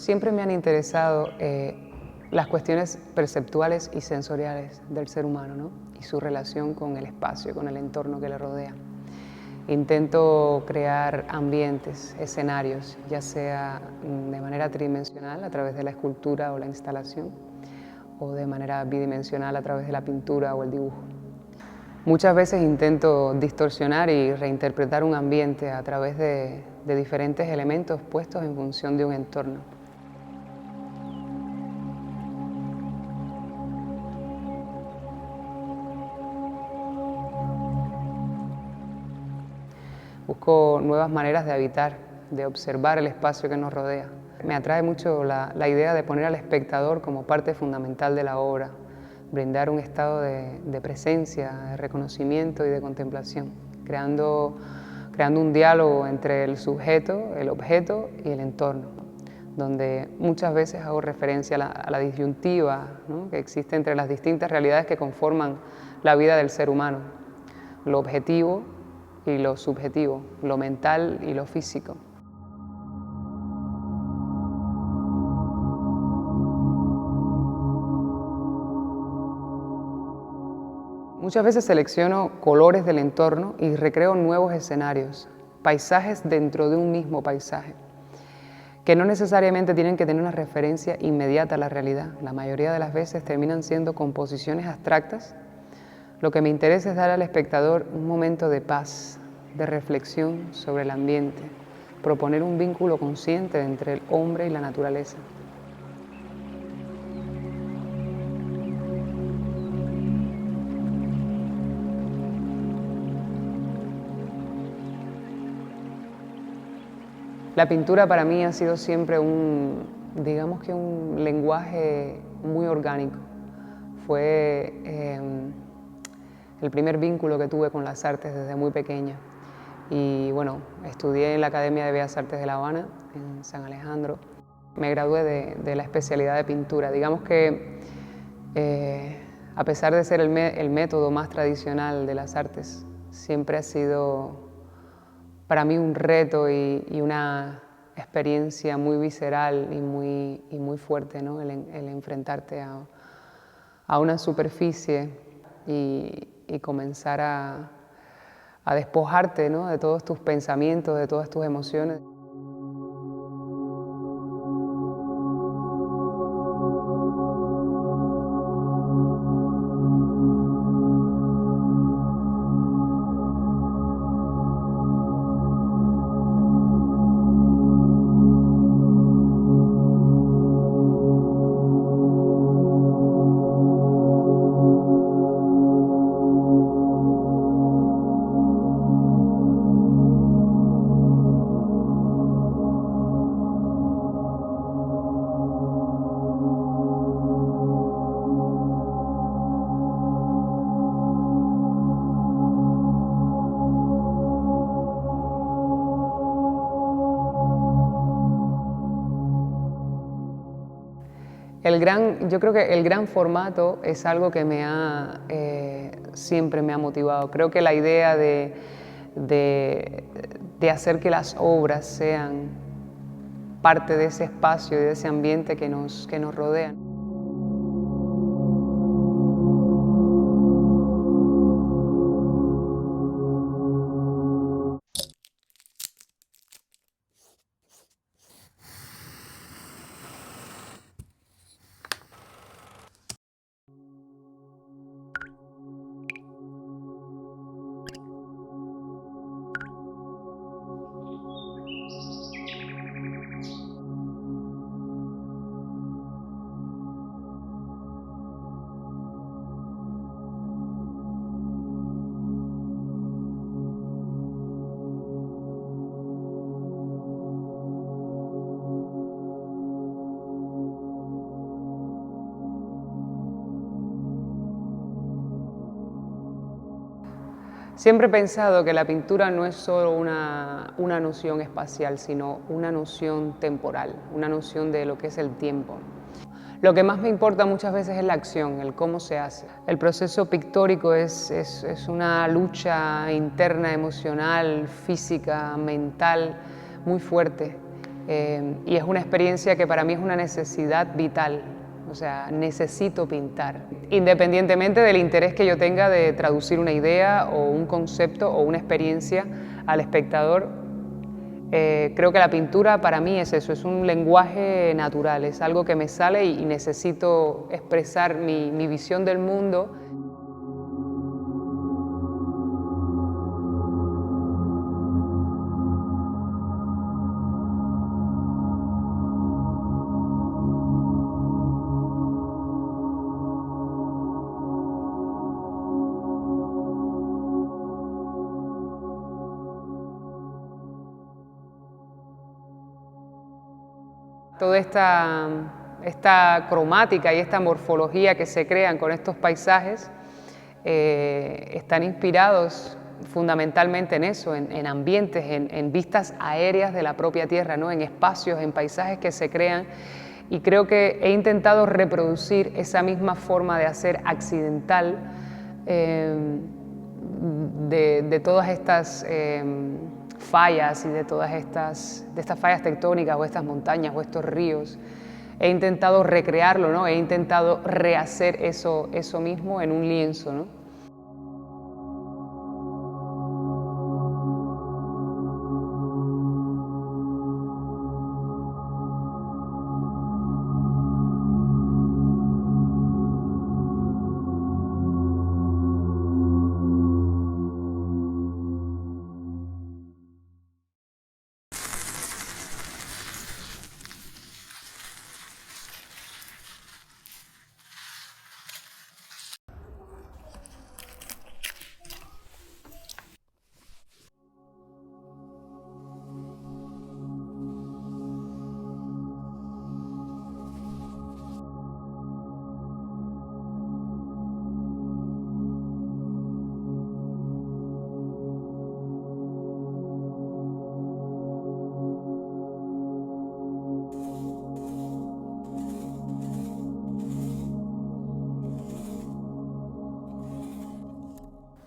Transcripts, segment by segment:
siempre me han interesado las cuestiones perceptuales y sensoriales del ser humano, ¿no? Y su relación con el espacio, con el entorno que le rodea. Intento crear ambientes, escenarios, ya sea de manera tridimensional a través de la escultura o la instalación, o de manera bidimensional a través de la pintura o el dibujo. Muchas veces intento distorsionar y reinterpretar un ambiente a través de diferentes elementos puestos en función de un entorno. Busco nuevas maneras de habitar, de observar el espacio que nos rodea. Me atrae mucho la idea de poner al espectador como parte fundamental de la obra, brindar un estado de presencia, de reconocimiento y de contemplación, creando un diálogo entre el sujeto, el objeto y el entorno, donde muchas veces hago referencia a la disyuntiva, ¿no?, que existe entre las distintas realidades que conforman la vida del ser humano, lo objetivo y lo subjetivo, lo mental y lo físico. Muchas veces selecciono colores del entorno y recreo nuevos escenarios, paisajes dentro de un mismo paisaje, que no necesariamente tienen que tener una referencia inmediata a la realidad. La mayoría de las veces terminan siendo composiciones abstractas. Lo que me interesa es dar al espectador un momento de paz, de reflexión sobre el ambiente, proponer un vínculo consciente entre el hombre y la naturaleza. La pintura para mí ha sido siempre digamos que un lenguaje muy orgánico. Fue el primer vínculo que tuve con las artes desde muy pequeña. Y bueno, estudié en la Academia de Bellas Artes de La Habana, en San Alejandro. Me gradué de la especialidad de pintura. Digamos que a pesar de ser el método más tradicional de las artes, siempre ha sido para mí un reto y una experiencia muy visceral y muy fuerte, ¿no? El enfrentarte a una superficie y comenzar a despojarte, ¿no?, de todos tus pensamientos, de todas tus emociones. Yo creo que el gran formato es algo que siempre me ha motivado. Creo que la idea de hacer que las obras sean parte de ese espacio y de ese ambiente que nos rodea. Siempre he pensado que la pintura no es solo una noción espacial, sino una noción temporal, una noción de lo que es el tiempo. Lo que más me importa muchas veces es la acción, el cómo se hace. El proceso pictórico es una lucha interna, emocional, física, mental, muy fuerte. Y es una experiencia que para mí es una necesidad vital, o sea, necesito pintar. Independientemente del interés que yo tenga de traducir una idea o un concepto o una experiencia al espectador, creo que la pintura para mí es eso, es un lenguaje natural, es algo que me sale y necesito expresar mi visión del mundo. Toda esta cromática y esta morfología que se crean con estos paisajes están inspirados fundamentalmente en eso, en ambientes, en vistas aéreas de la propia Tierra, ¿no? En espacios, en paisajes que se crean. Y creo que he intentado reproducir esa misma forma de hacer accidental de todas estas fallas y de todas estas fallas tectónicas o estas montañas o estos ríos. He intentado recrearlo, ¿no? He intentado rehacer eso mismo en un lienzo, ¿no?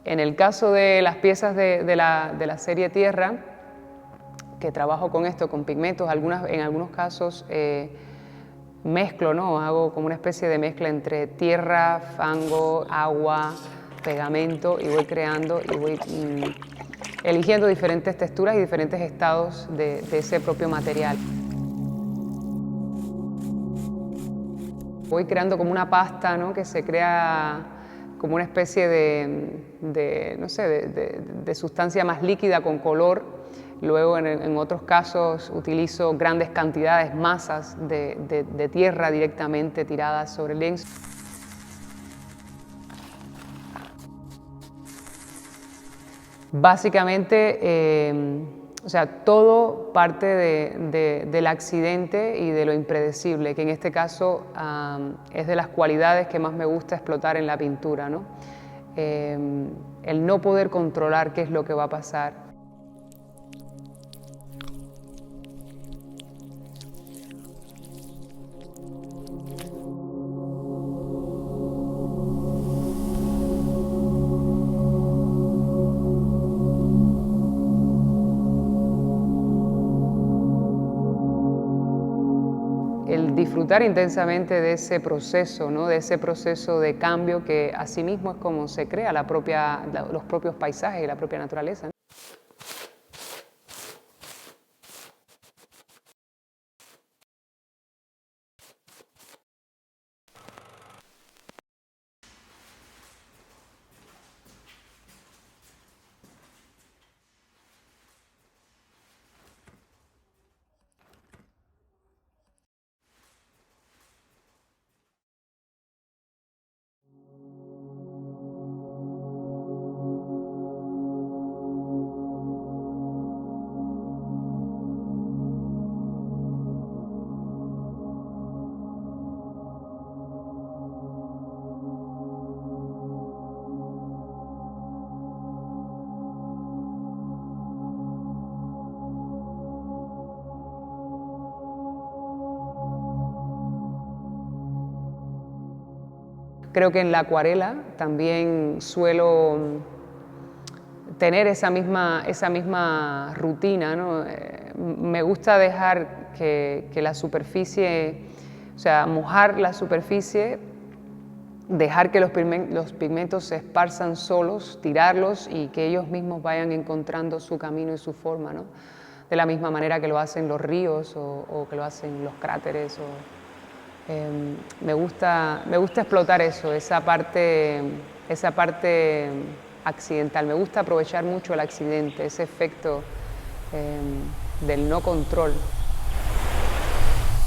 En el caso de las piezas de la serie Tierra, que trabajo con esto, con pigmentos, en algunos casos mezclo, ¿no? Hago como una especie de mezcla entre tierra, fango, agua, pegamento y voy creando y voy eligiendo diferentes texturas y diferentes estados de ese propio material. Voy creando como una pasta, ¿no? Que se crea como una especie no sé, de sustancia más líquida con color. Luego en otros casos utilizo grandes cantidades, masas de tierra directamente tiradas sobre el lienzo. Básicamente, o sea, todo parte del accidente y de lo impredecible, que en este caso es de las cualidades que más me gusta explotar en la pintura, ¿no? El no poder controlar qué es lo que va a pasar. El disfrutar intensamente de ese proceso, ¿no? De ese proceso de cambio que asimismo es como se crea los propios paisajes y la propia naturaleza, ¿no? Creo que en la acuarela también suelo tener esa misma rutina, ¿no? Me gusta dejar que la superficie, o sea, mojar la superficie, dejar que los pigmentos se esparzan solos, tirarlos y que ellos mismos vayan encontrando su camino y su forma, ¿no? De la misma manera que lo hacen los ríos o que lo hacen los cráteres. Me gusta explotar eso, esa parte accidental. Me gusta aprovechar mucho el accidente, ese efecto del no control.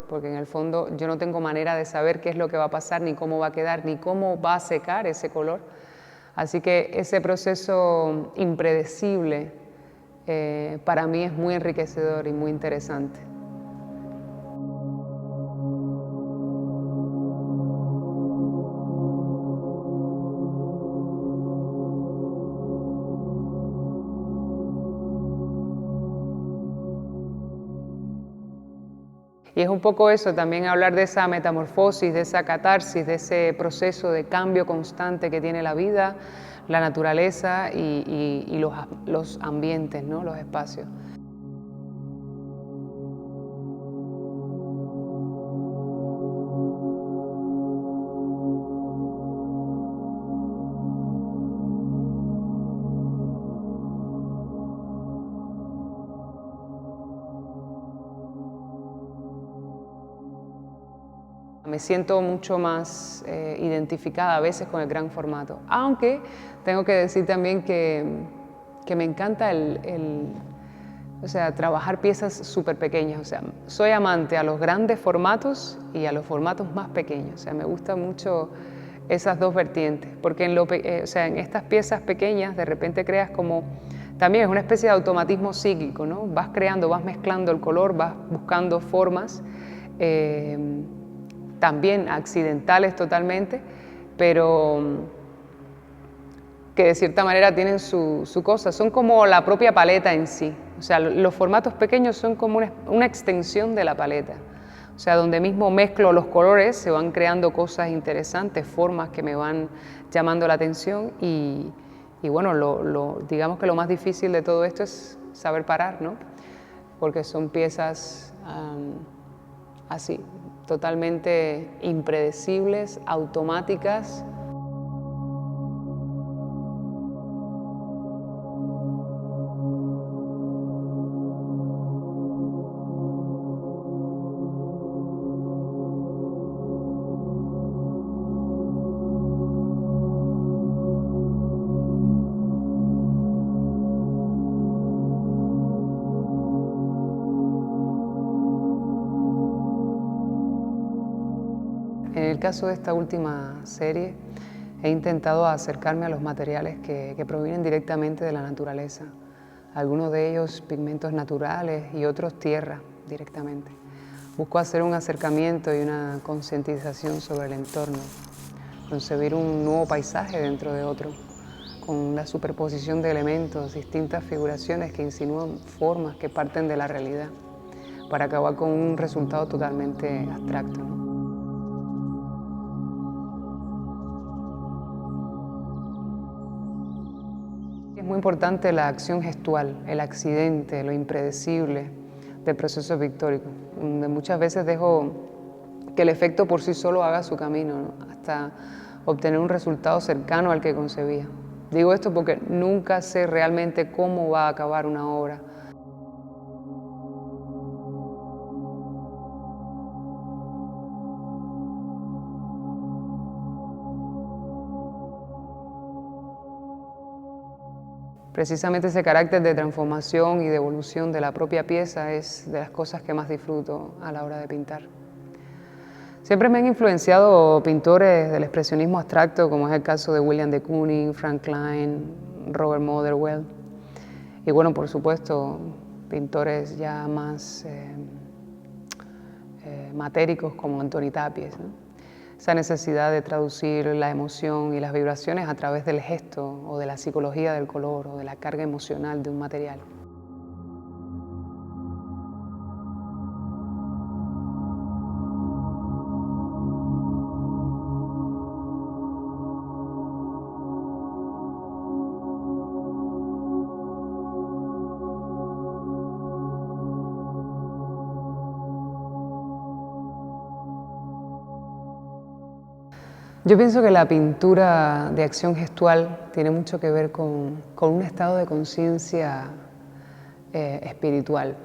Porque en el fondo yo no tengo manera de saber qué es lo que va a pasar, ni cómo va a quedar, ni cómo va a secar ese color. Así que ese proceso impredecible para mí es muy enriquecedor y muy interesante. Y es un poco eso, también hablar de esa metamorfosis, de esa catarsis, de ese proceso de cambio constante que tiene la vida, la naturaleza y los ambientes, ¿no? Los espacios. Me siento mucho más identificada a veces con el gran formato, aunque tengo que decir también que me encanta o sea, trabajar piezas súper pequeñas. O sea, soy amante a los grandes formatos y a los formatos más pequeños. O sea, me gustan mucho esas dos vertientes, porque o sea, en estas piezas pequeñas de repente creas como, también es una especie de automatismo cíclico, ¿no? Vas creando, vas mezclando el color, vas buscando formas. También accidentales totalmente, pero que de cierta manera tienen su cosa, son como la propia paleta en sí. O sea, los formatos pequeños son como una extensión de la paleta. O sea, donde mismo mezclo los colores, se van creando cosas interesantes, formas que me van llamando la atención y bueno, digamos que lo más difícil de todo esto es saber parar, ¿no? Porque son piezas así, totalmente impredecibles, automáticas. En el caso de esta última serie, he intentado acercarme a los materiales que provienen directamente de la naturaleza. Algunos de ellos pigmentos naturales y otros tierra directamente. Busco hacer un acercamiento y una concientización sobre el entorno, concebir un nuevo paisaje dentro de otro, con la superposición de elementos, distintas figuraciones que insinúan formas que parten de la realidad, para acabar con un resultado totalmente abstracto, ¿no? Es muy importante la acción gestual, el accidente, lo impredecible del proceso pictórico, donde muchas veces dejo que el efecto por sí solo haga su camino, ¿no? Hasta obtener un resultado cercano al que concebía. Digo esto porque nunca sé realmente cómo va a acabar una obra. Precisamente ese carácter de transformación y de evolución de la propia pieza es de las cosas que más disfruto a la hora de pintar. Siempre me han influenciado pintores del expresionismo abstracto, como es el caso de William de Kooning, Frank Klein, Robert Motherwell. Y bueno, por supuesto, pintores ya más matéricos como Antoni Tàpies, ¿no? Esa necesidad de traducir la emoción y las vibraciones a través del gesto o de la psicología del color o de la carga emocional de un material. Yo pienso que la pintura de acción gestual tiene mucho que ver con un estado de conciencia espiritual.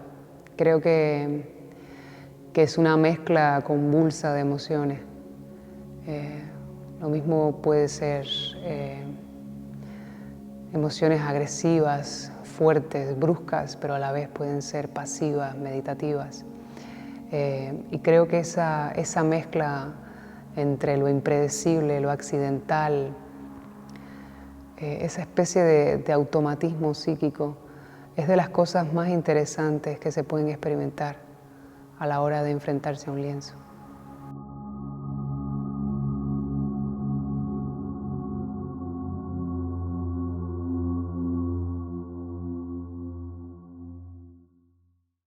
Creo que es una mezcla convulsa de emociones. Lo mismo puede ser emociones agresivas, fuertes, bruscas, pero a la vez pueden ser pasivas, meditativas. Y creo que esa mezcla entre lo impredecible, lo accidental, esa especie de automatismo psíquico, es de las cosas más interesantes que se pueden experimentar a la hora de enfrentarse a un lienzo.